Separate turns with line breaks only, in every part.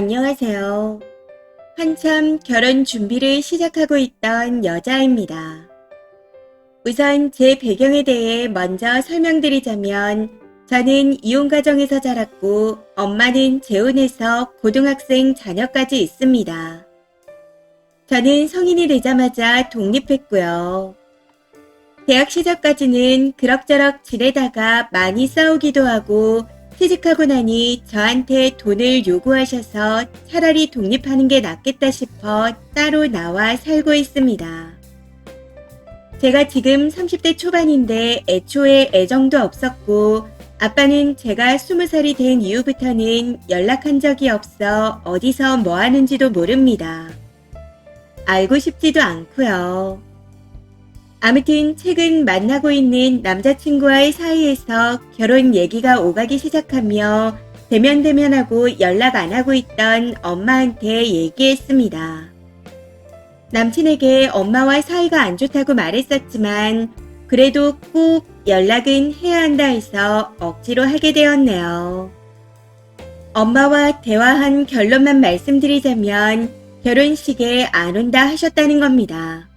안녕하세요. 한참 결혼 준비를 시작하고 있던 여자입니다. 우선 제 배경에 대해 먼저 설명드리자면, 저는 이혼가정에서 자랐고, 엄마는 재혼해서 고등학생 자녀까지 있습니다. 저는 성인이 되자마자 독립했고요. 대학 시절까지는 그럭저럭 지내다가 많이 싸우기도 하고, 퇴직하고 나니 저한테 돈을 요구하셔서 차라리 독립하는 게 낫겠다 싶어 따로 나와 살고 있습니다. 제가 지금 30대 초반인데 애초에 애정도 없었고, 아빠는 제가 20살이 된 이후부터는 연락한 적이 없어 어디서 뭐 하는지도 모릅니다. 알고 싶지도 않고요. 아무튼 최근 만나고 있는 남자친구와의 사이에서 결혼 얘기가 오가기 시작하며 대면대면하고 연락 안 하고 있던 엄마한테 얘기했습니다. 남친에게 엄마와 사이가 안 좋다고 말했었지만 그래도 꼭 연락은 해야 한다 해서 억지로 하게 되었네요. 엄마와 대화한 결론만 말씀드리자면 결혼식에 안 온다 하셨다는 겁니다.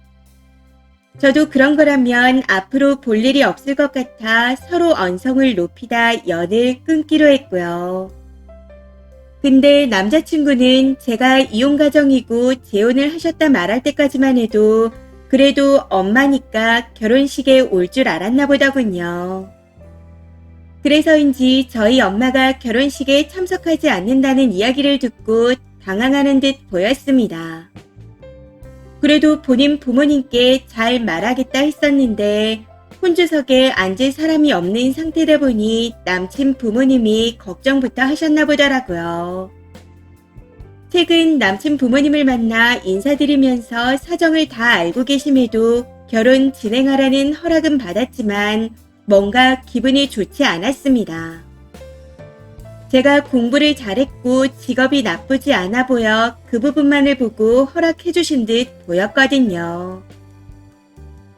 저도 그런 거라면 앞으로 볼 일이 없을 것 같아 서로 언성을 높이다 연을 끊기로 했고요. 근데 남자친구는 제가 이혼가정이고 재혼을 하셨다 말할 때까지만 해도 그래도 엄마니까 결혼식에 올 줄 알았나 보더군요. 그래서인지 저희 엄마가 결혼식에 참석하지 않는다는 이야기를 듣고 당황하는 듯 보였습니다. 그래도 본인 부모님께 잘 말하겠다 했었는데 혼주석에 앉을 사람이 없는 상태다 보니 남친 부모님이 걱정부터 하셨나 보더라고요. 최근 남친 부모님을 만나 인사드리면서 사정을 다 알고 계심에도 결혼 진행하라는 허락은 받았지만 뭔가 기분이 좋지 않았습니다. 제가 공부를 잘했고 직업이 나쁘지 않아 보여 그 부분만을 보고 허락해 주신 듯 보였거든요.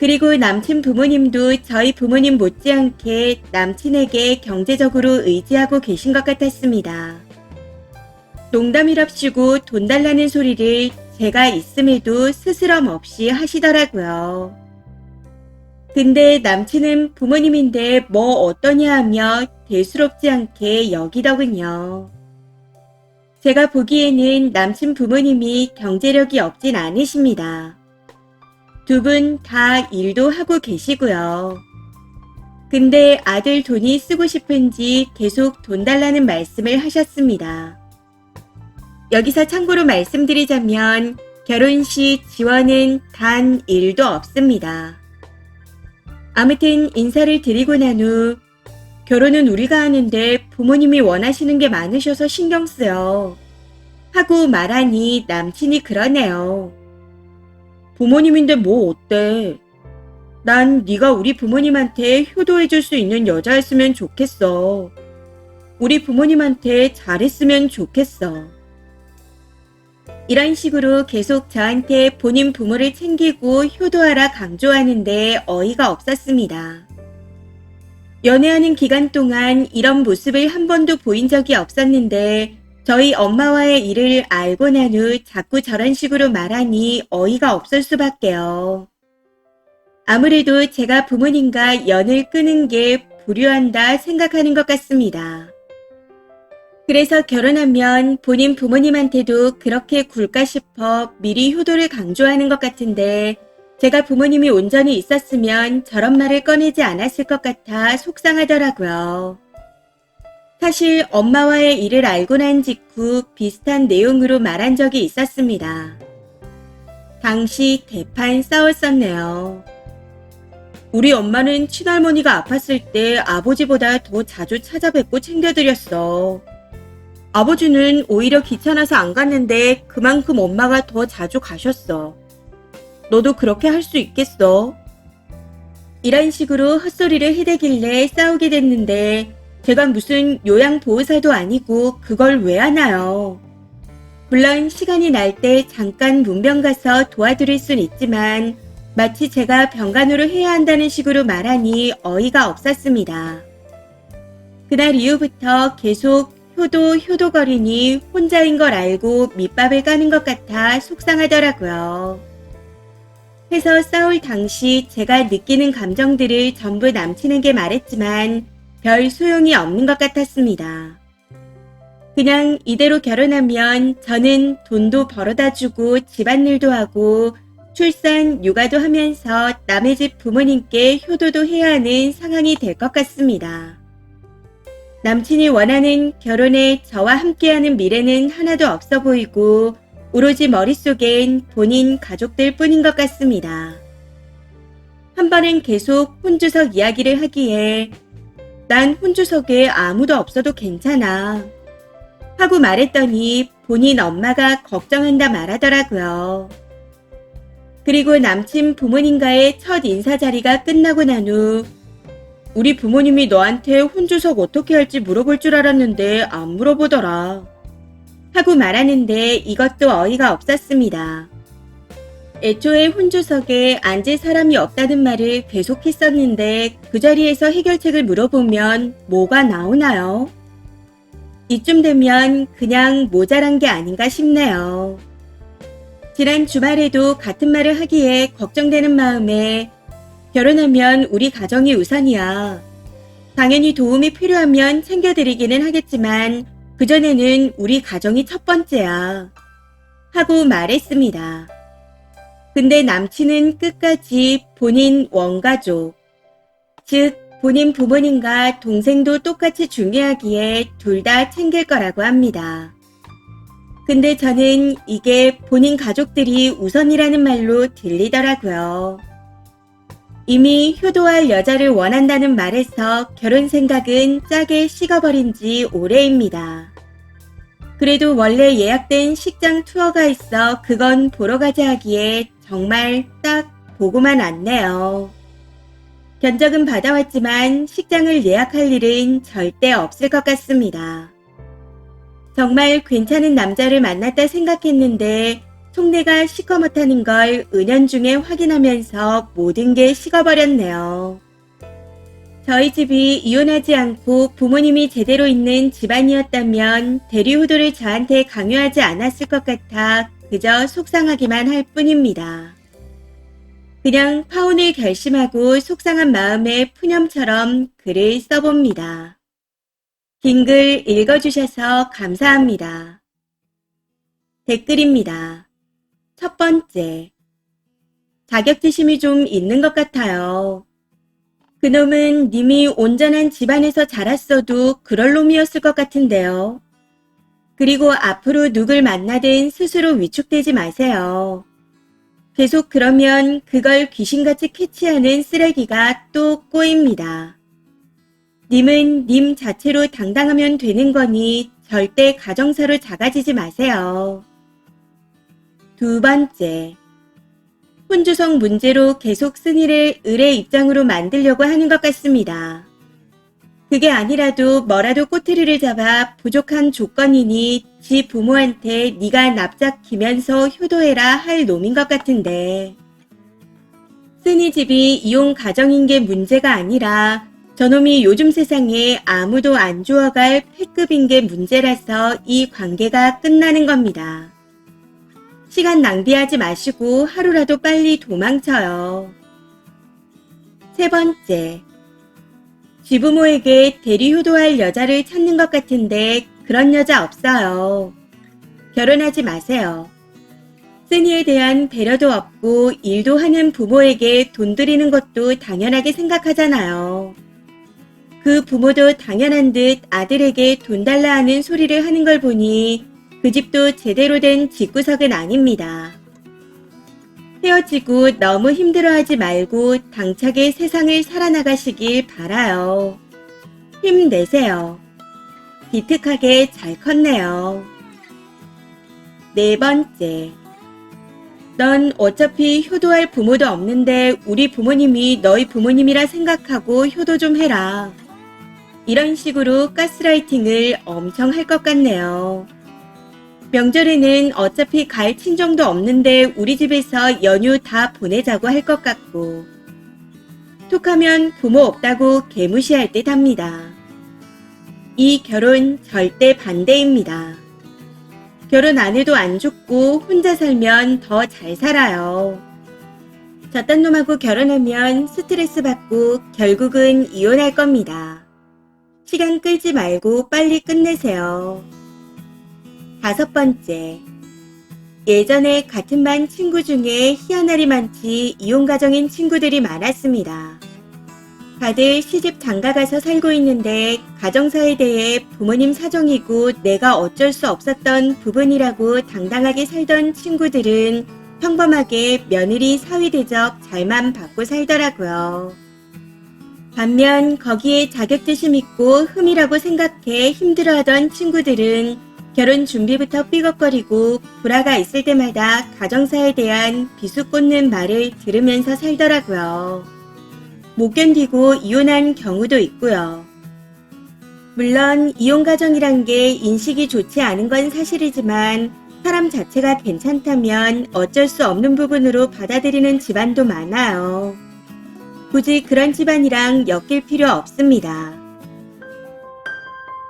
그리고 남친 부모님도 저희 부모님 못지않게 남친에게 경제적으로 의지하고 계신 것 같았습니다. 농담이랍시고 돈 달라는 소리를 제가 있음에도 스스럼 없이 하시더라고요. 근데 남친은 부모님인데 뭐 어떠냐 하며 대수롭지 않게 여기더군요. 제가 보기에는 남친 부모님이 경제력이 없진 않으십니다. 두 분 다 일도 하고 계시고요. 근데 아들 돈이 쓰고 싶은지 계속 돈 달라는 말씀을 하셨습니다. 여기서 참고로 말씀드리자면 결혼식 지원은 단 1도 없습니다. 아무튼 인사를 드리고 난 후 결혼은 우리가 하는데 부모님이 원하시는 게 많으셔서 신경 쓰여 하고 말하니 남친이 그러네요. 부모님인데 뭐 어때? 난 네가 우리 부모님한테 효도해줄 수 있는 여자였으면 좋겠어. 우리 부모님한테 잘했으면 좋겠어. 이런 식으로 계속 저한테 본인 부모를 챙기고 효도하라 강조하는데 어이가 없었습니다. 연애하는 기간 동안 이런 모습을 한 번도 보인 적이 없었는데 저희 엄마와의 일을 알고 난 후 자꾸 저런 식으로 말하니 어이가 없을 수밖에요. 아무래도 제가 부모님과 연을 끄는 게 불효한다 생각하는 것 같습니다. 그래서 결혼하면 본인 부모님한테도 그렇게 굴까 싶어 미리 효도를 강조하는 것 같은데 제가 부모님이 온전히 있었으면 저런 말을 꺼내지 않았을 것 같아 속상하더라고요. 사실 엄마와의 일을 알고 난 직후 비슷한 내용으로 말한 적이 있었습니다. 당시 대판 싸웠었네요. 우리 엄마는 친할머니가 아팠을 때 아버지보다 더 자주 찾아뵙고 챙겨드렸어. 아버지는 오히려 귀찮아서 안 갔는데 그만큼 엄마가 더 자주 가셨어. 너도 그렇게 할 수 있겠어? 이런 식으로 헛소리를 해대길래 싸우게 됐는데 제가 무슨 요양보호사도 아니고 그걸 왜 하나요? 물론 시간이 날 때 잠깐 문병 가서 도와드릴 순 있지만 마치 제가 병간호를 해야 한다는 식으로 말하니 어이가 없었습니다. 그날 이후부터 계속 효도거리니 혼자인 걸 알고 밑밥을 까는 것 같아 속상하더라고요. 해서 싸울 당시 제가 느끼는 감정들을 전부 남친에게 말했지만 별 소용이 없는 것 같았습니다. 그냥 이대로 결혼하면 저는 돈도 벌어다 주고 집안일도 하고 출산, 육아도 하면서 남의 집 부모님께 효도도 해야 하는 상황이 될 것 같습니다. 남친이 원하는 결혼에 저와 함께하는 미래는 하나도 없어 보이고 오로지 머릿속엔 본인 가족들 뿐인 것 같습니다. 한 번은 계속 혼주석 이야기를 하기에 난 혼주석에 아무도 없어도 괜찮아 하고 말했더니 본인 엄마가 걱정한다 말하더라고요. 그리고 남친 부모님과의 첫 인사 자리가 끝나고 난 후 우리 부모님이 너한테 혼주석 어떻게 할지 물어볼 줄 알았는데 안 물어보더라 하고 말하는데 이것도 어이가 없었습니다. 애초에 혼주석에 앉을 사람이 없다는 말을 계속했었는데 그 자리에서 해결책을 물어보면 뭐가 나오나요? 이쯤 되면 그냥 모자란 게 아닌가 싶네요. 지난 주말에도 같은 말을 하기에 걱정되는 마음에 결혼하면 우리 가정이 우선이야. 당연히 도움이 필요하면 챙겨드리기는 하겠지만 그전에는 우리 가정이 첫 번째야. 하고 말했습니다. 근데 남친은 끝까지 본인 원가족, 즉 본인 부모님과 동생도 똑같이 중요하기에 둘 다 챙길 거라고 합니다. 근데 저는 이게 본인 가족들이 우선이라는 말로 들리더라고요. 이미 효도할 여자를 원한다는 말에서 결혼 생각은 짜게 식어버린 지 오래입니다. 그래도 원래 예약된 식장 투어가 있어 그건 보러 가자 하기에 정말 딱 보고만 왔네요. 견적은 받아왔지만 식장을 예약할 일은 절대 없을 것 같습니다. 정말 괜찮은 남자를 만났다 생각했는데 속내가 시커멓다는 걸 은연중에 확인하면서 모든 게 식어버렸네요. 저희 집이 이혼하지 않고 부모님이 제대로 있는 집안이었다면 대리효도를 저한테 강요하지 않았을 것 같아 그저 속상하기만 할 뿐입니다. 그냥 파혼을 결심하고 속상한 마음에 푸념처럼 글을 써봅니다. 긴 글 읽어주셔서 감사합니다. 댓글입니다. 첫 번째, 자격지심이 좀 있는 것 같아요. 그놈은 님이 온전한 집안에서 자랐어도 그럴 놈이었을 것 같은데요. 그리고 앞으로 누굴 만나든 스스로 위축되지 마세요. 계속 그러면 그걸 귀신같이 캐치하는 쓰레기가 또 꼬입니다. 님은 님 자체로 당당하면 되는 거니 절대 가정사로 작아지지 마세요. 두 번째, 혼주석 문제로 계속 쓴이를 을의 입장으로 만들려고 하는 것 같습니다. 그게 아니라도 뭐라도 꼬투리를 잡아 부족한 조건이니 지 부모한테 네가 납작 기면서 효도해라 할 놈인 것 같은데 쓴이 집이 이혼 가정인 게 문제가 아니라 저놈이 요즘 세상에 아무도 안 좋아갈 패급인 게 문제라서 이 관계가 끝나는 겁니다. 시간 낭비하지 마시고 하루라도 빨리 도망쳐요. 세 번째, 쥐부모에게 대리효도할 여자를 찾는 것 같은데 그런 여자 없어요. 결혼하지 마세요. 쓴이에 대한 배려도 없고 일도 하는 부모에게 돈 드리는 것도 당연하게 생각하잖아요. 그 부모도 당연한 듯 아들에게 돈 달라 하는 소리를 하는 걸 보니 그 집도 제대로 된 집구석은 아닙니다. 헤어지고 너무 힘들어하지 말고 당차게 세상을 살아나가시길 바라요. 힘내세요. 기특하게 잘 컸네요. 네 번째, 넌 어차피 효도할 부모도 없는데 우리 부모님이 너희 부모님이라 생각하고 효도 좀 해라. 이런 식으로 가스라이팅을 엄청 할 것 같네요. 명절에는 어차피 갈 친정도 없는데 우리 집에서 연휴 다 보내자고 할 것 같고 톡하면 부모 없다고 개무시할 듯 합니다. 이 결혼 절대 반대입니다. 결혼 안 해도 안 죽고 혼자 살면 더 잘 살아요. 저딴 놈하고 결혼하면 스트레스 받고 결국은 이혼할 겁니다. 시간 끌지 말고 빨리 끝내세요. 5번째. 예전에 같은 반 친구 중에 희한하리 많지 이혼 가정인 친구들이 많았습니다. 다들 시집 장가가서 살고 있는데 가정사에 대해 부모님 사정이고 내가 어쩔 수 없었던 부분이라고 당당하게 살던 친구들은 평범하게 며느리 사위 대접 잘만 받고 살더라고요. 반면 거기에 자격지심 있고 흠이라고 생각해 힘들어하던 친구들은 결혼 준비부터 삐걱거리고 불화가 있을 때마다 가정사에 대한 비수 꽂는 말을 들으면서 살더라고요. 못 견디고 이혼한 경우도 있고요. 물론 이혼 가정이란 게 인식이 좋지 않은 건 사실이지만 사람 자체가 괜찮다면 어쩔 수 없는 부분으로 받아들이는 집안도 많아요. 굳이 그런 집안이랑 엮일 필요 없습니다.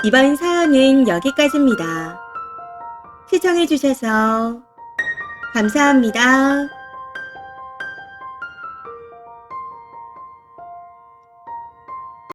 이번 사연은 여기까지입니다. 시청해주셔서 감사합니다.